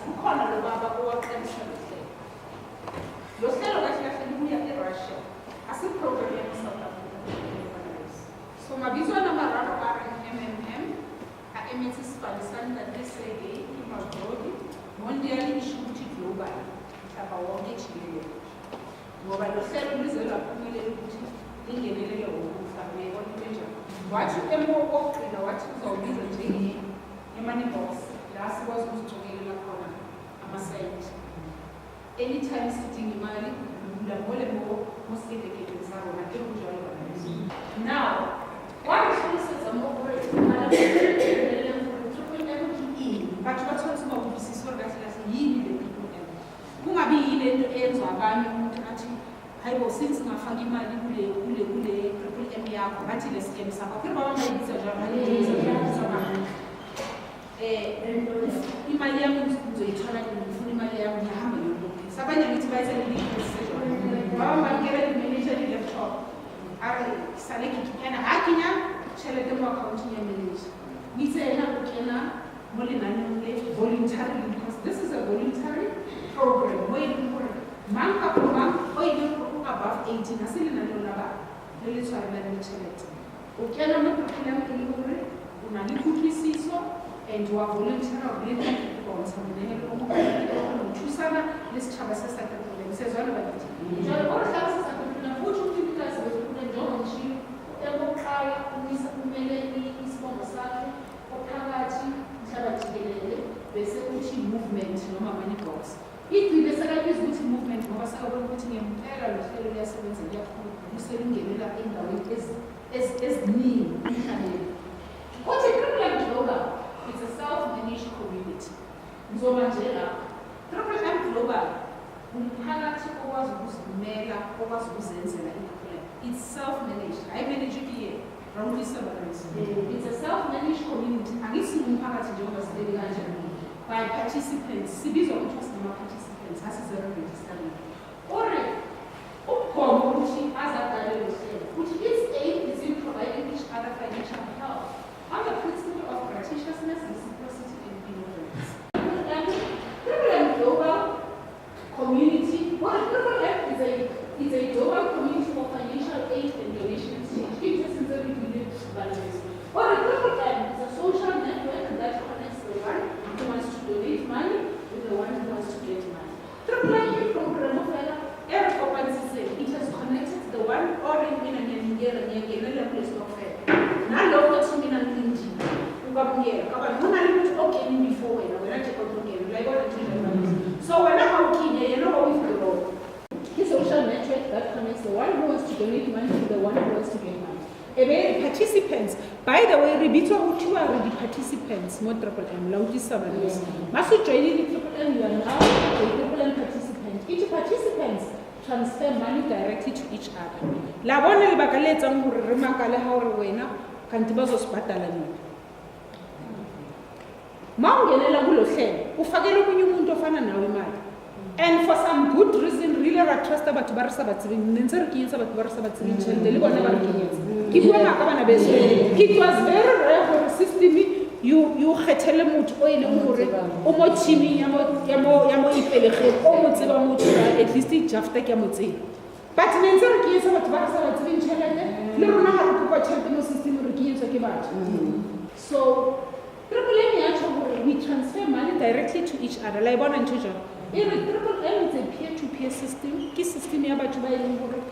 ukhona lo baba owaqalisha lo hlelo. Lo hlelo kahle kahle lubuya eRussia, asiprogram yaseSouth Africa. So mabizwa namararo RMMM, a-emethe isibhalisane laseSege, iMagodi, mondial isho ukuthi global, mhlaba wonke jikelele. Ngoba lo hlelo lize laphumelela ukuthi lingenelele wokufa, uyayibona into enjalo. Wathi emokokugcina wathi uzawubiza njengemoney box, la sikwazi ukuzicokelela khona amasayiti. Anytime sidinga imali, ngole mosikekekele sarona ekunjalo banayo. Now, wangihlulisetsa mo-operate imali batho bathola ukuthi bawubusisa kahle kahle yini le triple M. Kungabi yile nto eyenzwa abanye umuntu athi hayibo since ngafaka imali kule triple M yakho bathi le scam sakho akho baba bayibiza njalo imali yami ngizoyithola ngifuna imali yami ngihamba ngiyolokisa abanye ngithi bayithele likhosejwa baba bangena imanager laptop ari sale kikinyana hakinya chelete mo account ya manager ngithi yena ukena molinani voluntary because this is a voluntary program where you manka program above 18 asilina lolaba lelitshwara la chelete ukena mo program ke hore una le kutlisiso and wa volunteer le bontsha monene lo mo thusana le setšhaba se sa tlhokomela se zwana ba ditse jalo o re tlhalosa sa tlhokomela go tšhotse ditlase go tlhokomela njengo ntshiyo emoqala umisa kumele isibongo sakhe ophakathi mhlaba jikelele bese kuthi movement noma money box igcine sekabiza ukuthi movement ngoba sakabona ukuthi ngempela lo hlelo liyasebenza liyakhulu luselingenela endaweni eziningi emhlabeni kuthi Global it's a self-managed community. Ngizoba nje lapha. Triple M Global umphakathi okwazi ukuzimela, okwazi ukuzenzela i-plan. It's self-managed. I manage it here. It's a self-managed community. Angisi umphakathi njengoba sibeke kanjani. By participants. Sibizwa ukuthi sima participants. Asizere registered. Ore ukhomo ukuthi azaqale lo hlelo. Ukuthi its aim is in providing each other financial help. On the principle of gratuitousness, reciprocity, and benevolence. Triple M Global Community. Well, Triple M is a global community for financial aid and donations. It is very values. Well, Triple M is a social network that connects the one who wants to donate money with the one who wants to get money. Triple M program of every company it has connected the one or in a place of fair. Now, look at me and Lindy. Before so whenever we you know how we grow. His social network that connects the one who wants to donate money to the one who wants to get money. And participants, by the way, Ribito who are the participants, more Triple M, Lauti Sabanos. Masu joining the Triple M, you are now a Triple M participant. Each participants transfer money directly to each other. La bona libakaleta ngurremakale hawrwena kantibazo sibadala nini. Maungelela kulo hlelo ufakela omunye umuntu ofana nawe imali. And for some good reason really I trust abantu barisa batsibeng nentsere ke yetsa batho barisa batsibeng tšhelete le bona ba re kenyetsa. Ke bua ngaka bana beso. It was very rare for system you kgethele motho o ileng gore o mo teaming ya mo ipelegeng o mo tseba motho at least jafta ke mo tseba. But nentsere ke yetsa batho barisa batsibeng tšhelete le rona ga re kopa tšhelete mo system re ke yetswa ke batho. So Triple M we transfer money directly to each other. Like one and Triple M is a peer-to-peer system. This system is about to buy in Europe.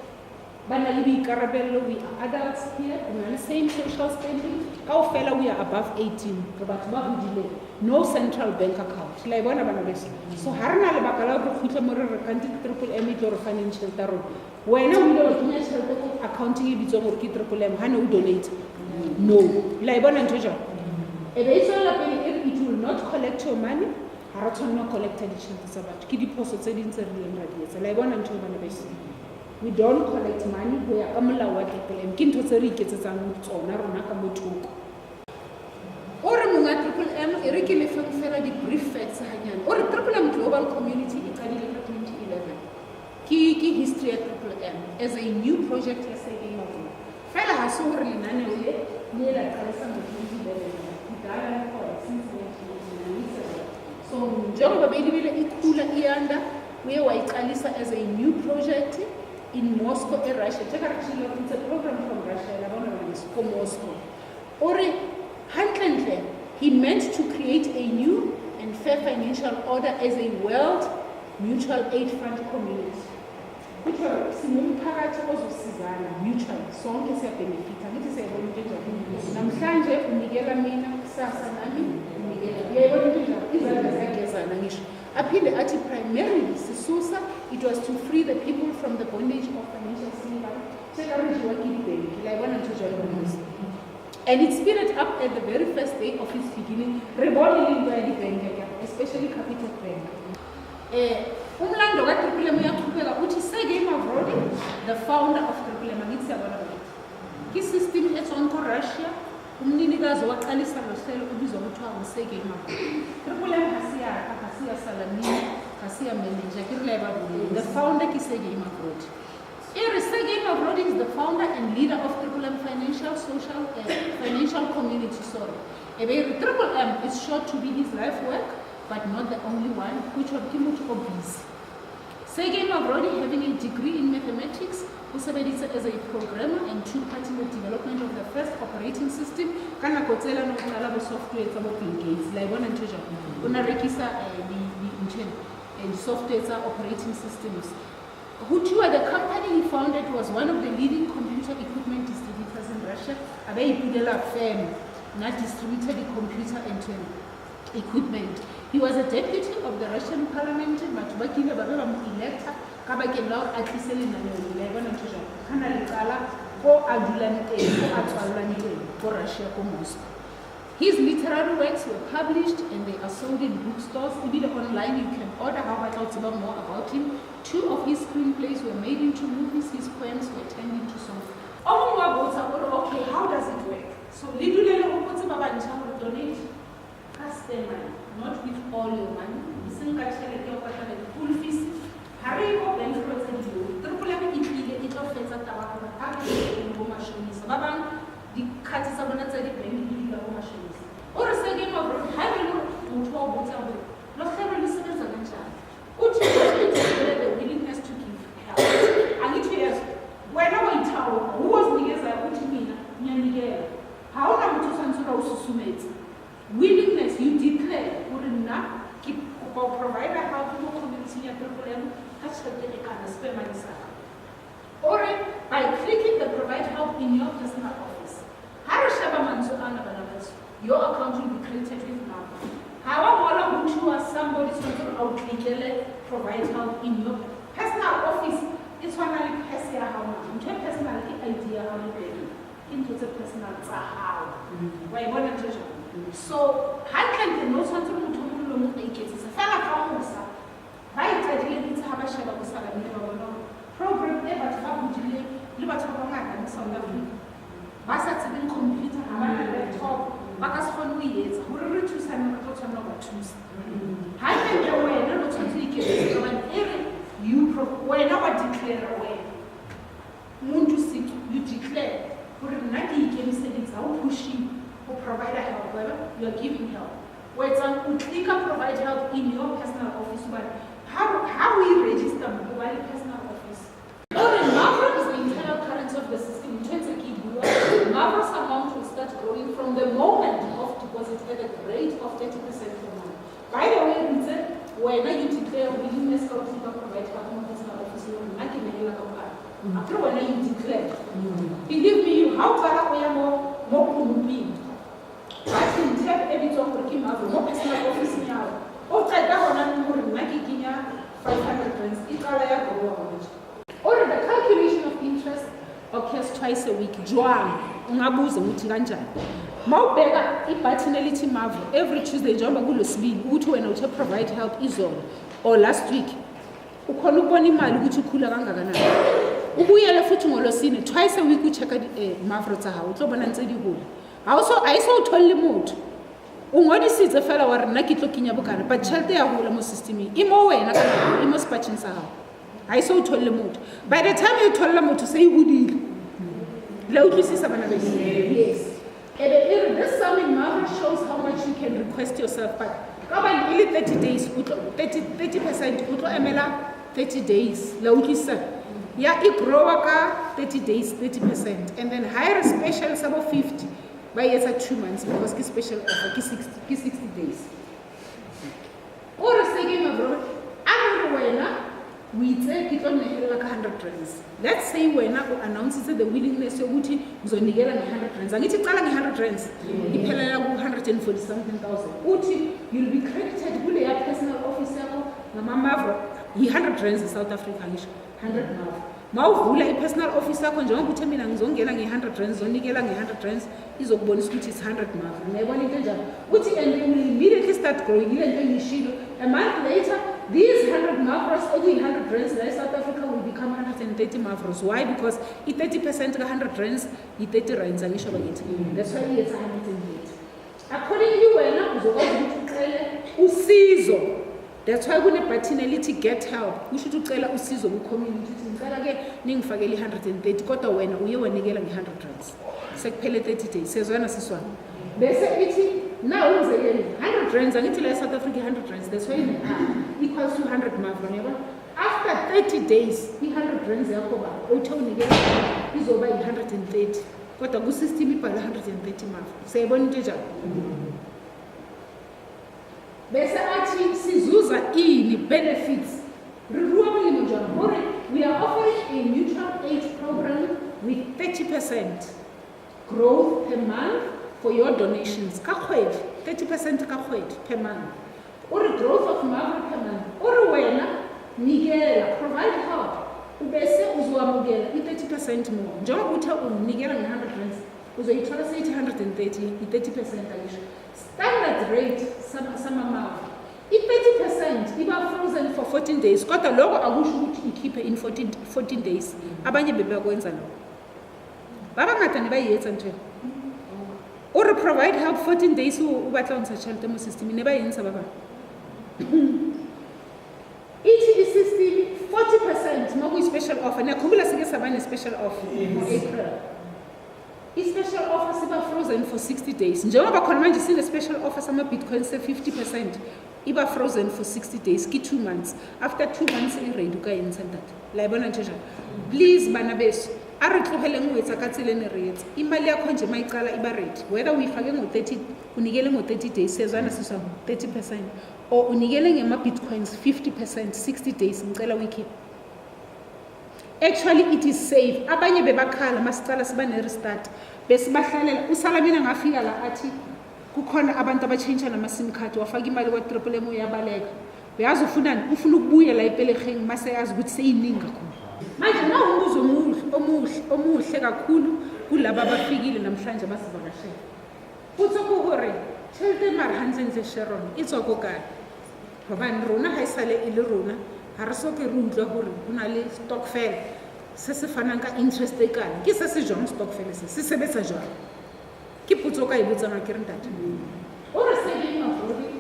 We are adults here. We are the same social standing. Our fellow we are above 18. No central bank account. Like one of so harna le bakala go khutla mo re rekante Triple M e tlo financial taro. Wena o ile go kenya accounting e bitso gore ke Triple M ha no donate. No. Like one and Triple it will not collect your money. I don't know collect the about. We don't collect money. We are amla what people and kinto seri gets a or a Triple M, irregular the brief facts or a Triple M Global Community in 2011. Key history at Triple M as a new project as a Fella has so really none near like 2011. So njengoba beyilibile ikhula iyanda uye wayiqalisa as a new project in Moscow, Russia. It's a program from Russia, from Moscow. Or he meant to create a new and fair financial order as a world mutual aid fund community. Which are simulphakathi ozosizana mutual sonke siyabenefita ngithi siyabona into enjalo namhlanje unikela mina kusasa nami unikela uyayibona into enjalo izandla ziyagezana ngisho aphinde athi primarily sisusa it was to free the people from the bondage of financial slavery sekarijiwa kilibhenki layibona into enjalo and it speeded up at the very first day of his beginning rebona into yalibhenki especially Capital Bank. Umlando kaTriplem uyaqhubeka uthi Sergey-Mavrodi, the founder of Triplem, ngithi siyabona bona i-system etsonko Russia umninikazi waqalisa lohlelo ubizwa kuthiwa nguSergey-Mavrodi. Triplem hasiya Salamini hasiya manager the founder ki Sergey-Mavrodi. Sergey-Mavrodi is the founder and leader of Triplem financial community. Triplem is sure to be his life work, but not the only one, which was much obvious. Sergey-Mavrodi, having a degree in mathematics, who served as a programmer and took part in the development of the first operating system, kana kotela no kala software for Bill Gates, like one and two, unarekisa the software operating systems. Hutua, the company he founded, was one of the leading computer equipment distributors in Russia. Abe ipudela firm, not distributed the computer and equipment. He was a deputy of the Russian parliament, but bakile babe bamu-electa kabakeng la gore a tlisele lenaneo la bona ntho jalo kana lekala ko a dulang teng ko a tswallang teng ko Russia ko Moscow. His literary works were published and they are sold in bookstores. Even online you can order how about more about him. 2 of his screenplays were made into movies. His poems were turned into songs. Okay, how does it work? So lidulele ukuthi babantsha ho donate customer, not with all your money. Isn't actually your full fees. Harry go bankrupt and you. Triplem it offers at our machine. Babang the cuts of another bank machines. Or a second of having to talk about it. Not every listeners are going to the willingness to give help. And it is whenever I tell who was Nigeza, which mean how am I to censor willingness you declare keep provide a help to community and problem or by clicking the provide help in your personal office. Your account will be created with now. However, you are somebody to provide help in your personal office. It's one like personal idea how you into the personal how. Why want to so how can the no something to it's a fella promosa. Right, I didn't have a shadow of program ever to have delay, Liberty and some Bassats in computer, laptop, Bacas for years, who are rich and not choose. How can you away, not to you whenever declare away. Moon to seek, you declare, for a nutty game settings out pushing or provide help, whether you are giving help. Where some click and provide help in your personal office, but how we register mobile personal office. Mavro is the internal current of the system. In terms of Mavro's amount will start growing from the moment of deposit at a rate of 30% per month. By the way, when you declare willingness to provide help in personal office, you will not give me a after when you declare. Believe me, how far we are more I can tell every time we came out more personal office now. Oh, I got on making 500 rands. It's all I have to or the calculation of interest occurs twice a week. Joan, ungabuze ukuthi kanjani. Mawubheka i-Bartonality Mavo every Tuesday njengoba kulosibili uthi wena uthe provide help izolo or last week. Ukhona ukubona imali ukuthi ikhula kangakanani. Ubuyele futhi ngolosine twice a week uchecka Mavro tsa hawo utlobona ntse di hole. Aiso utholle motho. Ungodisitse fela wa rena ke tlo kenya bokana but tšhelete ya hola mo systeming. Imo wena kana imo spatching sa hawo. Aiso utholle motho. By the time you tholla motho say budile. La utlwisisa bana ba yes. This sum in Mavro shows how much you can request yourself, but Kaban ili 30 days, 30% utlo emela 30 days. La utlisa. Ya I grow ka 30 days, 30%. And then hire a special sabo 50. By yes at 2 months because ki special offer ki 60 days. Or second of all, I'm wena we say ki tlo nehela ka 100 rands. Let's say wena o announces the willingness yokuthi ngizonigela nge 100 rands. Angithi qala nge 100 rands iphelela ku 140 something thousand. Uthi you'll be credited kule ya personal office yakho ngamamavo yi 100 rands in South Africa ngisho 100 mavo. Mawuvula ipersonal office yakho njengoba uthi mina ngizongena nge100 rands zonikela nge100 rands izokubonisa ukuthi it's 100 mavo. Mayibona into enjalo. Uthi and you will immediately start growing ile nto ngishilo. A month later these 100 mavros okuyi 100 rands la South Africa will become 130 mavros. Why? Because I 30% ka 100 rands I 30 rands angisho bakithi. That's why it's 180. Accordingly wena uzokwazi ukuthi ucele usizo. That's why kune button elithi get help. Usho ukuthi ucela usizo ku community ukuthi ngicela ke ningifakele 130 kodwa wena uye wanikela nge100 rands. Sekuphele 30 days. Sezwana siswana. Bese ithi now uzekele 100 rands angithi la South Africa 100 rands. That's why equals to 100 mavro yabo. After 30 days i100 rands yakho ba uthi unikela izoba i130 kodwa ku system ibhala 130 mavro. Siyabona into njalo. Bese athi sizuza ini benefits. We are offering a mutual aid program with 30% growth per month for your donations. Ka kgwedi 30% ka kgwedi per month. Or growth of mavro per month. Or wena nikela provide help. Ubese uzwamukela i30% more. Njengoba uthi unikela nge100 rands uzoyithola seyithi 130 i30% alisho. Standard rate sama mavro i30% iba frozen for 14 days kodwa lokho akusho ukuthi ikhiphe in 14 days. Abanye bebekwenza lokho. Baba ngata ne bayetsa nje. Or provide help 14 days ubatla on social demo system ne bayenza baba. Each system 40% maku special offer. Nakhumbula sike sabane special offer in April. I-special offer siba frozen for 60 days. Njengoba khona manje sine special offer sama bitcoins 50% iba frozen for 60 days ki 2 months. After 2 months i-ready ukayenza that. La ibona nje njalo. Please bana besu are tlohele ngwetsa ka tsele ne re etsa. Imali yakho nje mayiqala iba ready. Whether uyifake ngo30 unikele ngo30 days sezwana siswa 30% or unikele ngema bitcoins 50% 60 days ngicela uyikhiphe. Actually it is safe. Abanye bebakhala masicala siba ne restart bese bahlalela usala mina ngafika la athi kukhona abantu abachange nama sim card wafaka imali kwa triple M uyabaleka uyazi ufuna ukubuya la ipelegeng mase yazi ukuthi seyiningi kakhulu manje na umbuzo omuhle kakhulu kulabo abafikile namhlanje basivakashela futhi ukuhore chelte mar hansenze Sharon itsoko ka ngoba rona ha isale ile rona ha re soke re utlwa hore hona le stokvel se se fanang ka interest e kana ke se se jong stokvel se sebetsa jwang ke putso ka ibutsa nga ke re ntate or saving of money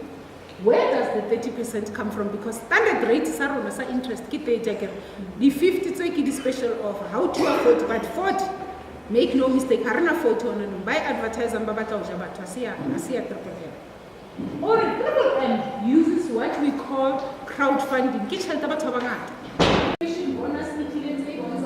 where does the 30% come from because standard rate sa rona sa interest ke 30 akere di 50 tse ke di special offer how to afford but 40 make no mistake ha rena 40 ona no buy advertiser ba batla ho ja batho asiya triple M or Global.World uses what we call crowdfunding. Ke tšhelete batho ba bangata. Bonus itletse bonus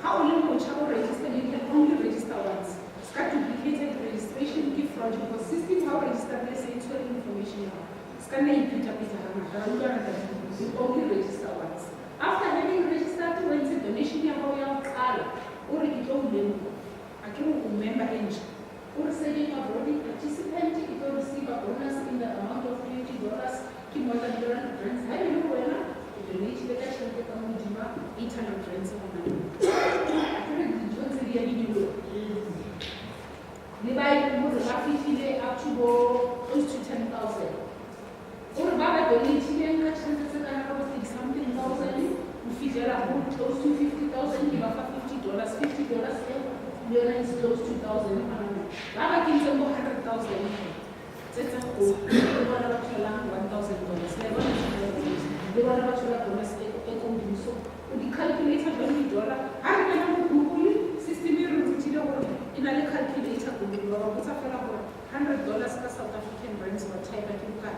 how you register you can only register once. Ska duplicated registration ke fraud because system how register they say it's all information now. Ska na ipita hangata you only register once. After having registered when the donation ya ho ya qala o re ke tlo ulembo akere o member engine or saving a body participant it will receive a bonus in the amount of $20 ki more than 200 rands ha you know wena donate le ka tšhelete ka modima 800 rands ona akere ditšhontse di ya dilo le ba mo re ba fitile up to go close to 10,000 or ba ba donate le ka tšhelete tse kana ka something thousand u fitela go close to 50,000 ki ba fa $50 yona is close to 2,000 baba ke ntse mo 100,000 tsetsa go le bona ba thola $1,000 le bona ba thola bonus e kombi so o di calculator $20 ha re kana mo Google system e re rutile gore ina le calculator go le ba botsa fela gore $100 ka South African rands wa type ke ka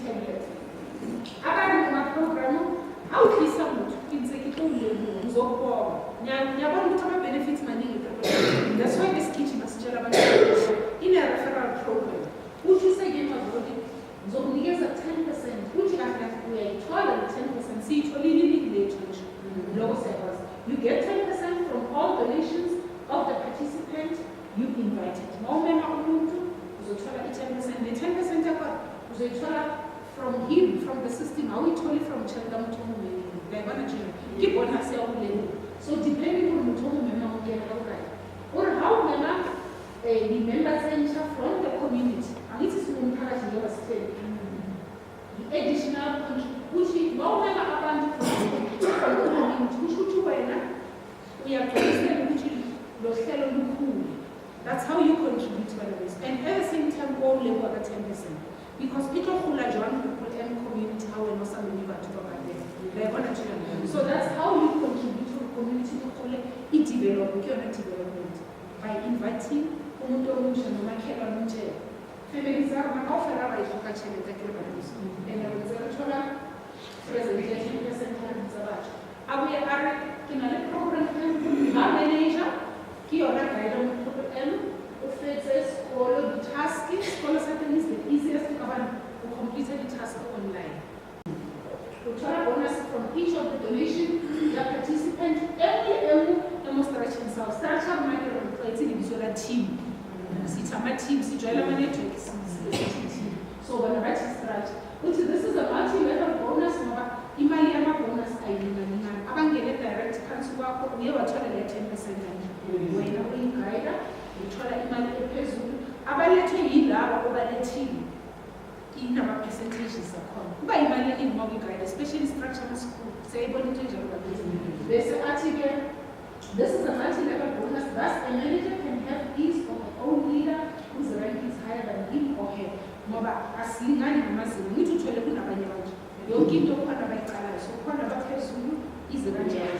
tablet abanye amaprogramu awuhlisa umuntu insecure ulevel uzokubona ngiyabona ukuthi ama-benefits maningi. That's why lesigijima sitshela abantu ine-referral program uthi useke-emavoti ngizokunikeza 10% uthi uyayithola le 10% siyitholile iningi lethu nje loko siyakwazi. You get 10% from all donations of the participant you invited. Mawumema umuntu uzothola i-10%. Le 10% yakho uzoyithola from him, from the system. Awuyitholi from Chelga Mutomumeni. Uyabona nje ibonus yawuleyo. So depending on Mutomumeni ungena kanjani. Or how mema the members enter from the community. Angithi sinomphakathi njengoba sithele. Additional contribution mawumema abantu from the community ukuthi wena uyaqinisekisa ukuthi lo hlelo lukhulu. That's how you contribute to others. And at the same time, all level at 10%. Because people who are joining the community, how we know some of you got to talk about this. So that's how you contribute to the community to develop development. By inviting umuntu omusha noma khela omusha. Families are offer abayifakatshele takelebaniso. And I will tell presentation percentage zabatsha. Abuye are kinale program manager kiyona guide program ufethe isikolo task isikolo sakhe is the easiest abantu who completed the task online. Uthola bonus from each of the donation the participant every demonstration so structure market on creating visual team. Sitama team sijoyela ama networks so when I structure which this is a multi-level bonus ngoba imali yama bonus ayinani abangene direct phansi kwakho uye wathola le 10% wena uyiguide uthola imali ephezulu abalethwe yilabo obalethile inama percentages akhona kuba imali eningi ngoba uyiguide especially structure school sayibona into enjalo bese athi ke this is a multi-level bonus thus a manager can have his or her own leader whose rank is higher than him or her ngoba asilingani ngamazinga ngithi uthole kunabanye abantu yonke into khona bayicalayo so khona baphezulu izikanjalo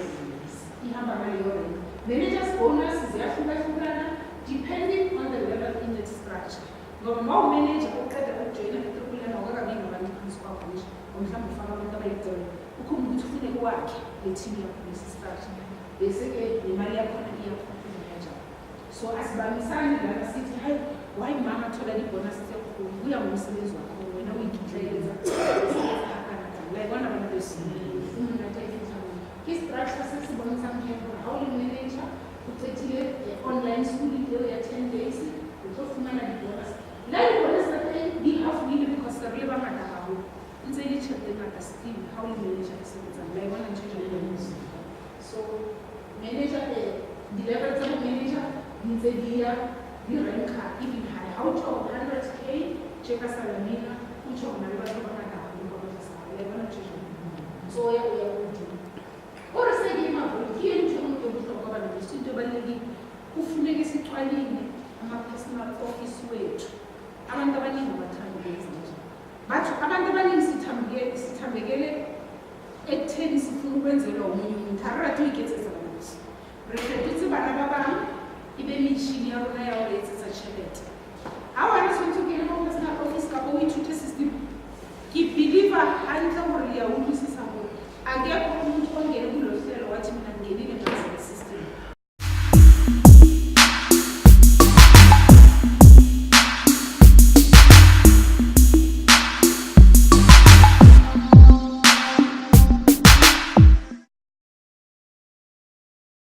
ihamba ngaleyo rank. Managers bonus ziyahlukahlukana depending on the level in the structure. Ngoba manager oqeda ukujoyina etripulana okakabi ngabantu phansi kwakho nje mhlawumbe ufaka abantu abayicela ukhumbuka ukuthi ufune kwakhe le team yakho lesi structure bese ke imali yakhona iyakhuphuka kanjalo. So asibambisani lana sithi hayi why mama thola ibonus ekhulu uya ngomsebenzi wakho wena uyigidleza like one of the his structure sesibonisa mkhembo how you manager uthethile online school leyo ya 10 days utofumana ibonus la ibonus that be half million because the river madawo inseli chete ngata still how you manager isebenza like one and bonus. So manager the level of manager inzelia the rank even high how to 100k cheka salamina ucho na river madawo ngoba sasa like one and so ya or say kiyo nje umuntu obuhlobo abantu isinto ebalulekile kufuneka sithwalile ama-personal office wethu abantu abaningi abathanda ukwenza nje bathi abantu abaningi sithambekele ekutheni sifuna ukwenzelwa omunye umuntu arathi uyigetseza abantu reflect ukuthi bana